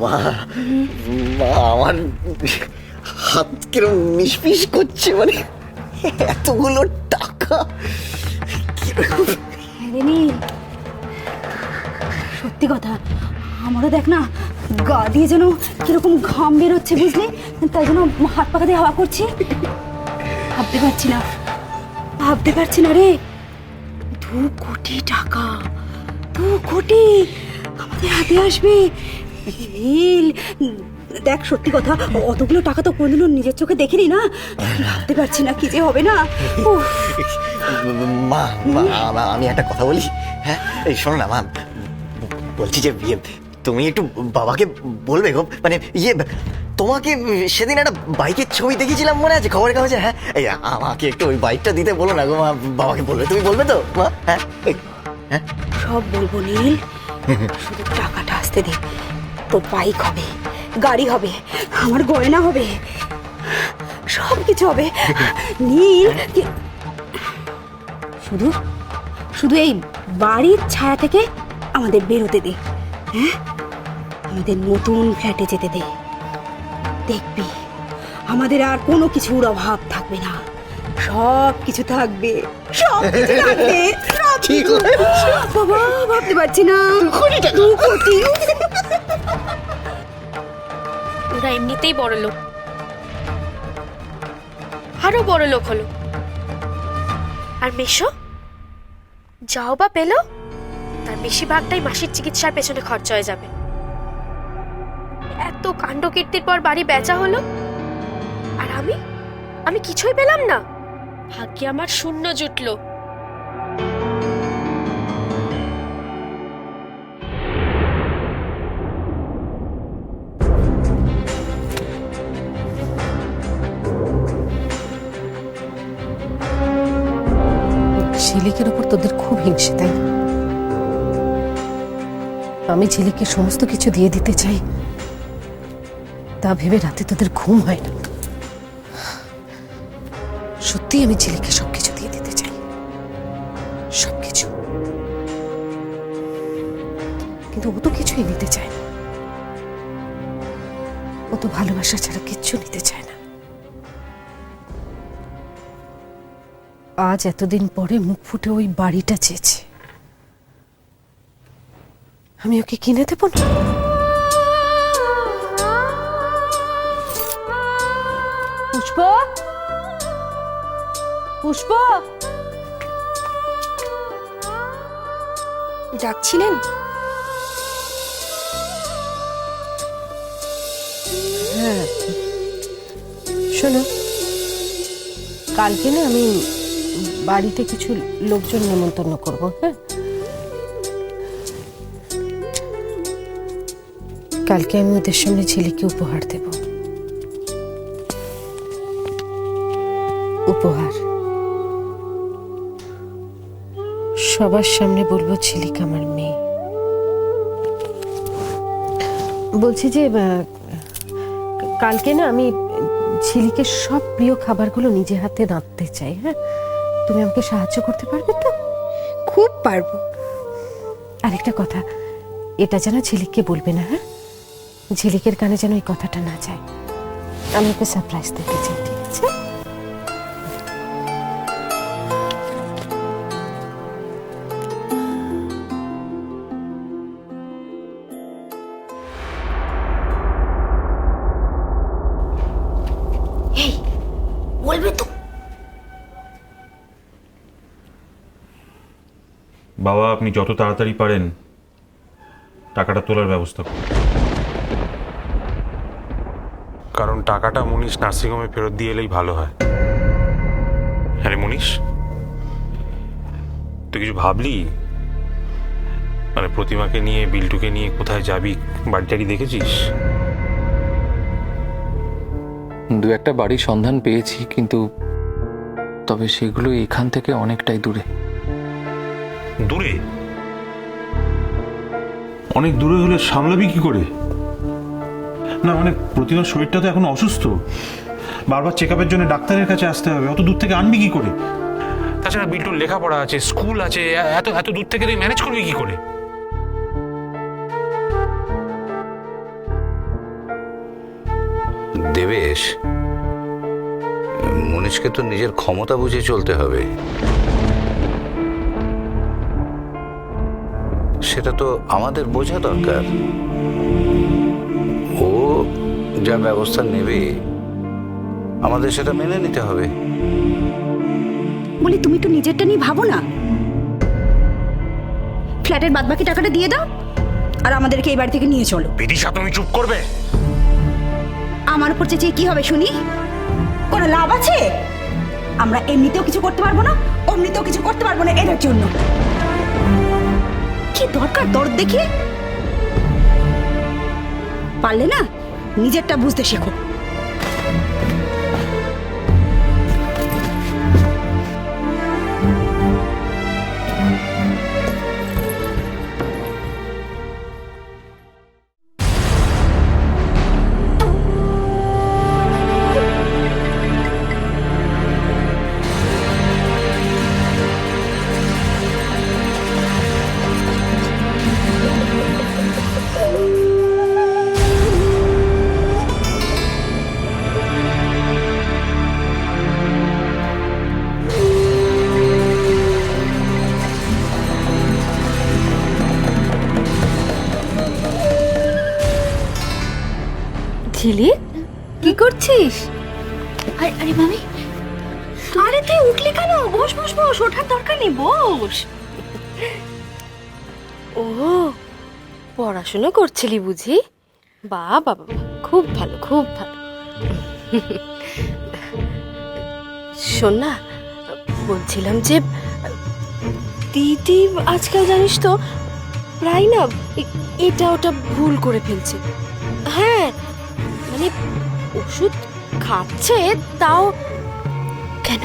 মা মা আমার হাত কিরম নিষ্পিস করছে, মানে এতগুলো টাকা নীল, সত্যি কথা, আমারও দেখ না গা দিয়ে যেন কিরকম ঘাম বেরোচ্ছে, বুঝলি? তাই জন্য হাত পাকা দিয়ে হাওয়া করছি। ভাবতে পারছি না রে, 2 কোটি টাকা, 2 কোটি আমাদের হাতে আসবে। নীল দেখ, সত্যি কথা, অতগুলো টাকা তো কোনোদিনও নিজের চোখে দেখিনি না। ভাবতে পারছি না কি যে হবে না। উফ। মা মা আমি একটা কথা বলি। হ্যাঁ, এই শোনো না মা, বলছি যে তুমি একটু বাবাকে বলবে গো, মানে তোমাকে সেদিন একটা বাইকের ছবি দেখেছিলাম, মনে আছে খবরের কাগজে? হ্যাঁ, এই আমাকে একটু ওই বাইকটা দিতে বলো না গো মা, বাবাকে বলবে। তুমি বলবে তো মা? হ্যাঁ হ্যাঁ, সব বলবো নীল, শুধু টাকাটা আসতে দে। তোর বাইক হবে, গাড়ি হবে, আমার গয়না হবে, সব কিছু হবে নীল। শুধু শুধু এই বাড়ির ছায়া থেকে আমাদের বেরোতে দে। হ্যাঁ, আমাদের নতুন ফ্ল্যাটে যেতে দে। দেখবি আমাদের আর কোনো কিছুর অভাব থাকবে না, সব কিছু থাকবে, সব কিছু থাকবে, সব কিছু। বাবা, ভাবতে পারছি না, 2 কোটি। ওরা এমনিতেই বড় লোক, আরো বড় লোক হলো। আর মেশো যাও বা পেলো, তার বেশিরভাগটাই মাসির চিকিৎসার পেছনে খরচা হয়ে যাবে। এত কাণ্ড কীর্তির পর বাড়ি বেচা হলো, আর আমি কিছুই পেলাম না। ভাগ্যে আমার শূন্য জুটলো। ঝিলিকের ওপর তোদের খুব হিংসে, তাই না? আমি ঝিলিকে সমস্ত কিছু দিয়ে দিতে চাই, তা ভেবে রাতে তোদের ঘুম হয় না। সত্যি আমি ঝিলিকে সবকিছু দিয়ে দিতে চাই, সবকিছু, কিন্তু ও তো কিছুই নিতে চায় না। ও তো ভালোবাসা ছাড়া কিচ্ছু নিতে চায় না। আজ এতদিন পরে মুখ ফুটে ওই বাড়িটা চেয়েছে, আমি ওকে কিনে দেব না? পুষ্প, পুষ্প, ডাকছিলেন? হ্যাঁ, শোনো, কালকে না আমি বাড়িতে কিছু লোকজন নেমন্তন্ন করব। হ্যাঁ, কালকে আমি ওদের সামনে ঝিলিকে উপহার দেব। উপহার সবার সামনে বলবো ঝিলিক আমার মেয়ে। বলছি যে কালকে না আমি ঝিলিকে সব প্রিয় খাবারগুলো নিজে হাতে রাঁধতে চাই। হ্যাঁ, তুমি আমাকে সাহায্য করতে পারবে তো? খুব পারবো। আরেকটা কথা, এটা যেন ঝিলিককে বলবে না। হ্যাঁ, ঝিলিকের কানে যেন এই কথাটা না যায়। আমি ওকে সারপ্রাইজ দিতে চাই, ঠিক আছে? বলবে তো? বাবা, আপনি যত তাড়াতাড়ি পারেন টাকাটা তোলার ব্যবস্থা করুন। কারণ টাকাটা মুনিশ নার্সিংহোমে ফেরত দিয়ে এলেই ভালো হয়। হ্যাঁ রে মুনিশ, তুই কিছু ভাবলি? মানে প্রতিমাকে নিয়ে, বিল্টুকে নিয়ে কোথায় যাবি? বাড়ি টাড়ি দেখেছিস? 2-1টা বাড়ির সন্ধান পেয়েছি, কিন্তু তবে সেগুলো এখান থেকে অনেকটাই দূরে। দূরে? অনেক দূরে হলে সামলাবি কি করে? না মানে প্রতিমার শরীরটা তো এখন অসুস্থ, বারবার চেক আপের জন্য ডাক্তারের কাছে আসতে হবে, অত দূর থেকে আনবি কি করে? তাছাড়া বিল্টুর লেখাপড়া আছে, স্কুল আছে, এত এত দূর থেকে তুই ম্যানেজ করবি কি করে? দেবেশ, মনীষকে তো নিজের ক্ষমতা বুঝে চলতে হবে। সেটা তো আমাদের বোঝা দরকার। ও যা ব্যবস্থা নেবে আমাদের সেটা মেনে নিতে হবে। বলি তুমি তো নিজেরটা নিয়ে ভাবো না। ফ্ল্যাটের বাদবাকি টাকাটা দিয়ে দাও আর আমাদেরকে এই বাড়ি থেকে নিয়ে চলো। বিদিশা, তুমি চুপ করবে? আমার উপর চেঁচিয়ে কি হবে শুনি? কোনো লাভ আছে? আমরা এমনিতেও কিছু করতে পারবো না, অমনিতেও কিছু করতে পারবো না এদের জন্য। কি দরকার দরদ দেখিয়ে? পারলে না নিজেরটা বুঝতে শেখো। ঝিলিক, কি করছিস? আরে মামি, আরে তুই উঠলি কেন? বস বস বস, ওঠার দরকার নেই, বস। ও, পড়াশোনা করছিলি বুঝি? বাহ বাবা, খুব ভালো খুব ভালো। শোন না, বলছিলাম যে দিদি আজকাল জানিস তো প্রায় না এটা ওটা ভুল করে ফেলছে। হ্যাঁ, মানে ওষুধ খাচ্ছে তাও। কেন,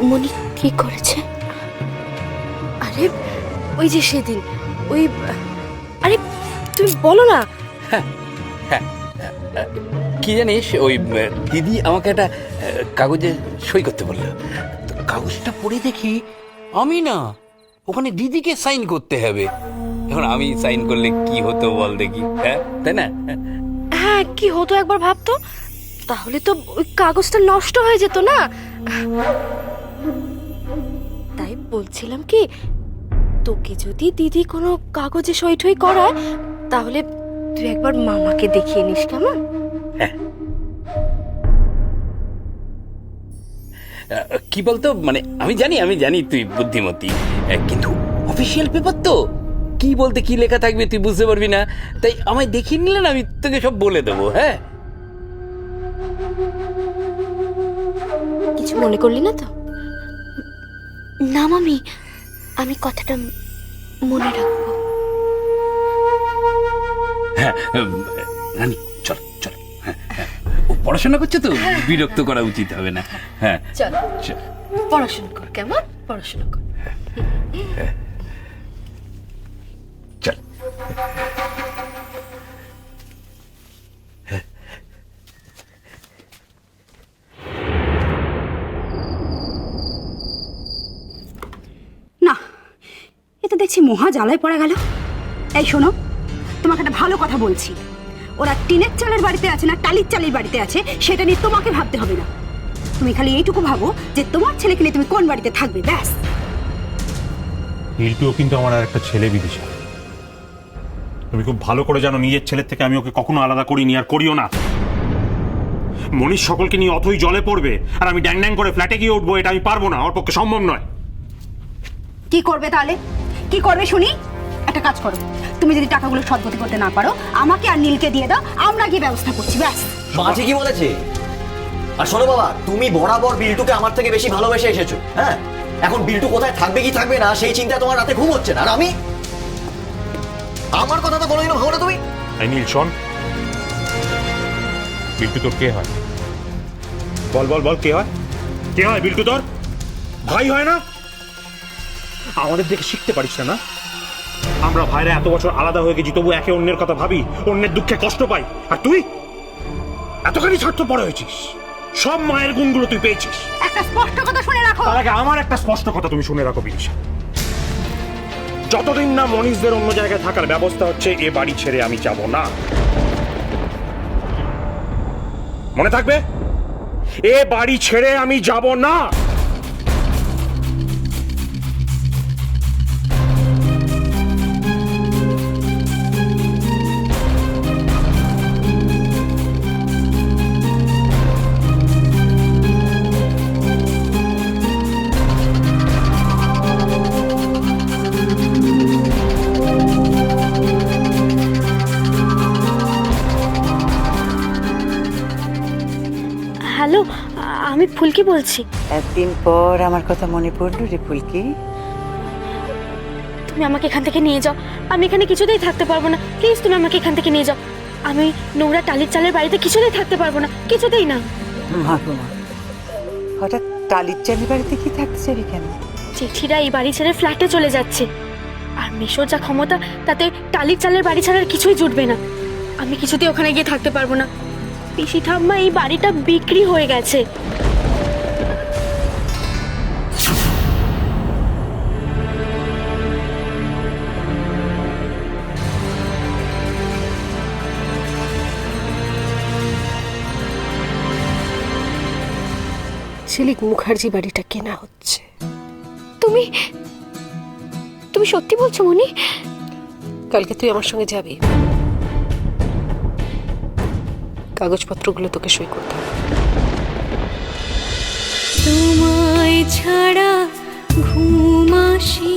মনি কি করেছে? আরে ওই যে সেদিন ওই, আরে তুমি বলো না। কি জানিস, ওই দিদি আমাকে একটা কাগজে সই করতে বললো। তো কাগজটা পড়ে দেখি আমি না, ওখানে দিদিকে সাইন করতে হবে। এখন আমি সাইন করলে কি হতো বল দেখি, হ্যাঁ তাই না? হ্যাঁ, কি হতো একবার ভাবতো, তাহলে তো ওই কাগজটা নষ্ট হয়ে যেত না। তাই বলছিলাম কি, তোকে যদি দিদি কোনো কাগজে সই টই করায় তাহলে তুই একবার মামাকে দেখিয়ে নিস, কেমন? কি বলতো, মানে আমি জানি তুই বুদ্ধিমতী, কিন্তু অফিসিয়াল পেপার তো, কি বলতে কি লেখা থাকবে তুই বুঝতে পারবি না। তাই আমায় দেখিয়ে নিলে না, আমি তোকে সব বলে দেবো। হ্যাঁ, কিছু মনে করলি না তো? না মামি, আমি কথাটা মনে রাখবো। হ্যাঁ রানী, চল চল। হ্যাঁ, ও পড়াশোনা করছে তো, বিরক্ত করা উচিত হবে না। হ্যাঁ চল চল, পড়াশোনা কর, কেমন? পড়াশোনা কর। চল। না, এ তো দেখছি মহা জ্বালায় পড়ে গেল। এই শোনো, তোমাকে একটা ভালো কথা বলছি। ওরা টিনের চালের বাড়িতে আছে না টালির চালের বাড়িতে আছে সেটা নিয়ে তোমাকে ভাবতে হবে না। তুমি খালি এইটুকু ভাবো যে তোমার ছেলেকে নিয়ে তুমি কোন বাড়িতে থাকবে, ব্যাস। বিল্টুও কিন্তু আমার আর একটা ছেলে, বিদিশা। তুমি খুব ভালো করে জানো নিজের ছেলের থেকে আমি ওকে কখনো আলাদা করিনি আর করিও না। মনীষ সকলকে নিয়ে অথই জলে পড়বে আর আমি ড্যাং ড্যাং করে ফ্ল্যাটে গিয়ে উঠবো, এটা আমি পারবো না, ওর পক্ষে সম্ভব নয়। কি করবে তাহলে? কি করবে শুনি? একটা কাজ করো, তুমি যদি টাকাগুলো সদ্গতি করতে না পারো আমাকে আর নীলকে দিয়ে দাও, আমরা গিয়ে ব্যবস্থা করছি, ব্যাস। মা ঠিকই বলেছে। আর শোনো বাবা, তুমি বরাবর বিল্টুকে আমার থেকে বেশি ভালোবেসে এসেছো। হ্যাঁ, এখন বিল্টু কোথায় থাকবে কি থাকবে না সেই চিন্তা তোমার রাতে ঘুম হচ্ছে না। আর আমি, আমার কথা তো কোনোদিনও ভাবো না তুমি। এই নীল শোন, বিল্টু তোর কে হয়? বল বল বল, কে হয়? কে হয় বিল্টু তোর? ভাই হয় না? আমাদের দেখে শিখতে পারিস না? আমরা ভাইরা এত বছর আলাদা হয়ে গেছি, তবু একে অন্যের কথা ভাবি, অন্যের দুঃখে কষ্ট পাই। আর তুই এতখানি স্বার্থপর হয়েছিস, সব মায়ের গুণগুলো তুই পেয়েছিস। একটা স্পষ্ট কথা শুনে রাখো। তার আগে আমার একটা স্পষ্ট কথা তুমি শুনে রাখো বিদিশা, যতদিন না মনীষদের অন্য জায়গায় থাকার ব্যবস্থা হচ্ছে এ বাড়ি ছেড়ে আমি যাব না। মনে থাকবে, এ বাড়ি ছেড়ে আমি যাব না। হ্যালো, আমি ফুলকি বলছি। একদিন পর আমার কথা মনে পড়লো রে ফুলকি। তুমি আমাকে এখান থেকে নিয়ে যাও, আমি এখানে কিছুতেই থাকতে পারবো না। প্লিজ তুমি আমাকে এখান থেকে নিয়ে যাও। আমি নোংরা টালির চালের বাড়িতে কিছুতেই থাকতে পারবো না, কিছুতেই না। মা গো মা, হঠাৎ টালির চালের বাড়িতে কি থাকতে চাবি কেন? জেঠিরা এই বাড়ি ছেড়ে ফ্ল্যাটে চলে যাচ্ছে, আর মেশোর যা ক্ষমতা তাতে টালির চালের বাড়ি ছাড়া আর কিছুই জুটবে না। আমি কিছুতেই ওখানে গিয়ে থাকতে পারবো না। পিসি ঠাম্মা, এই বাড়িটা বিক্রি হয়ে গেছে। ঝিলিক মুখার্জি বাড়িটা কেনা হচ্ছে। তুমি তুমি সত্যি বলছো মনি? কালকে তুই আমার সঙ্গে যাবি, কাগজপত্রগুলো তোকে সই করতে হবে। তোমায় ছাড়া ঘুম আসি